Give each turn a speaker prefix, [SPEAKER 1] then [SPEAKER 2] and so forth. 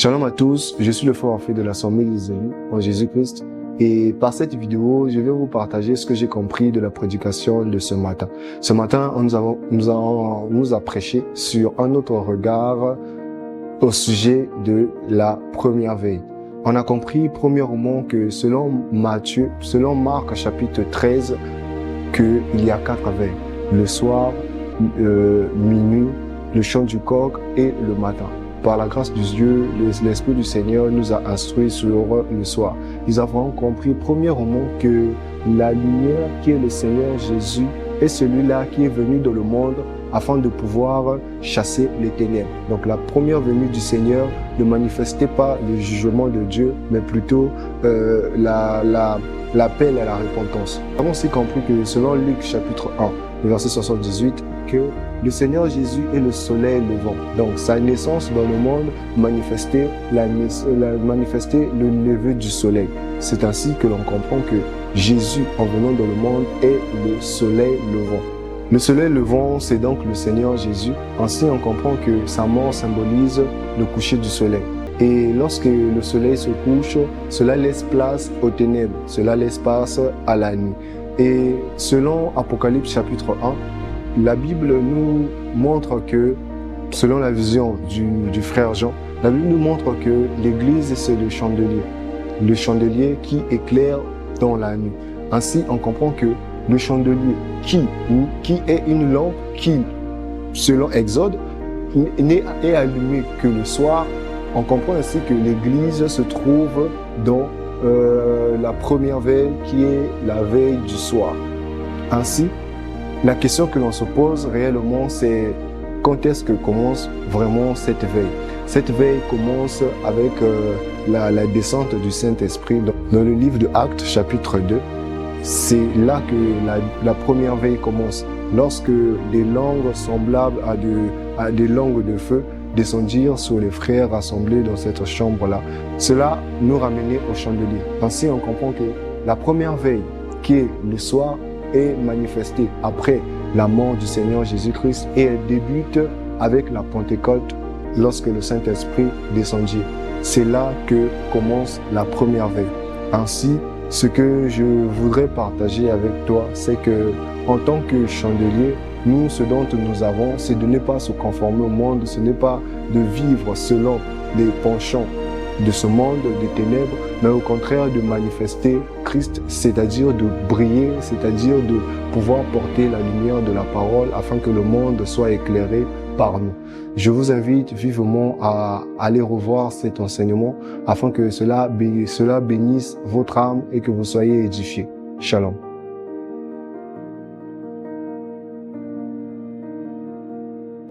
[SPEAKER 1] Shalom à tous, je suis le frère Orphée de l'Assemblée des élus en Jésus-Christ et par cette vidéo, je vais vous partager ce que j'ai compris de la prédication de ce matin. Ce matin, nous a prêché sur un autre regard au sujet de la première veille. On a compris premièrement que selon Marc chapitre 13, qu'il y a 4 veilles. Le soir, minuit, le chant du coq et le matin. Par la grâce de Dieu, l'Esprit du Seigneur nous a instruits sur le soir. Nous avons compris premièrement que la lumière qui est le Seigneur Jésus est celui-là qui est venu dans le monde afin de pouvoir chasser les ténèbres. Donc la première venue du Seigneur ne manifestait pas le jugement de Dieu, mais plutôt l'appel à la repentance. Nous avons aussi compris que selon Luc chapitre 1, le verset 78, que le Seigneur Jésus est le soleil levant. Donc sa naissance dans le monde manifestait le lever du soleil. C'est ainsi que l'on comprend que Jésus, en venant dans le monde, est le soleil levant. Le soleil levant, c'est donc le Seigneur Jésus. Ainsi, on comprend que sa mort symbolise le coucher du soleil. Et lorsque le soleil se couche, cela laisse place aux ténèbres, cela laisse place à la nuit. Et selon Apocalypse chapitre 1, la Bible nous montre que, selon la vision du frère Jean, la Bible nous montre que l'Église, c'est le chandelier qui éclaire dans la nuit. Ainsi, on comprend que le chandelier qui est une lampe qui, selon Exode, n'est allumé que le soir, on comprend ainsi que l'Église se trouve dans la première veille qui est la veille du soir. Ainsi, la question que l'on se pose réellement, c'est quand est-ce que commence vraiment cette veille? Cette veille commence avec la descente du Saint-Esprit. Dans le livre de Actes, chapitre 2, c'est là que la première veille commence. Lorsque des langues semblables à des langues de feu descendirent sur les frères rassemblés dans cette chambre-là, cela nous ramenait au chandelier. Ainsi, on comprend que la première veille, qui est le soir, est manifestée après la mort du Seigneur Jésus-Christ et elle débute avec la Pentecôte lorsque le Saint-Esprit descendit. C'est là que commence la première veille. Ainsi, ce que je voudrais partager avec toi, c'est que en tant que chandelier, nous, ce dont nous avons, c'est de ne pas se conformer au monde, ce n'est pas de vivre selon les penchants de ce monde, des ténèbres, mais au contraire de manifester Christ, c'est-à-dire de briller, c'est-à-dire de pouvoir porter la lumière de la parole afin que le monde soit éclairé par nous. Je vous invite vivement à aller revoir cet enseignement afin que cela bénisse votre âme et que vous soyez édifiés. Shalom.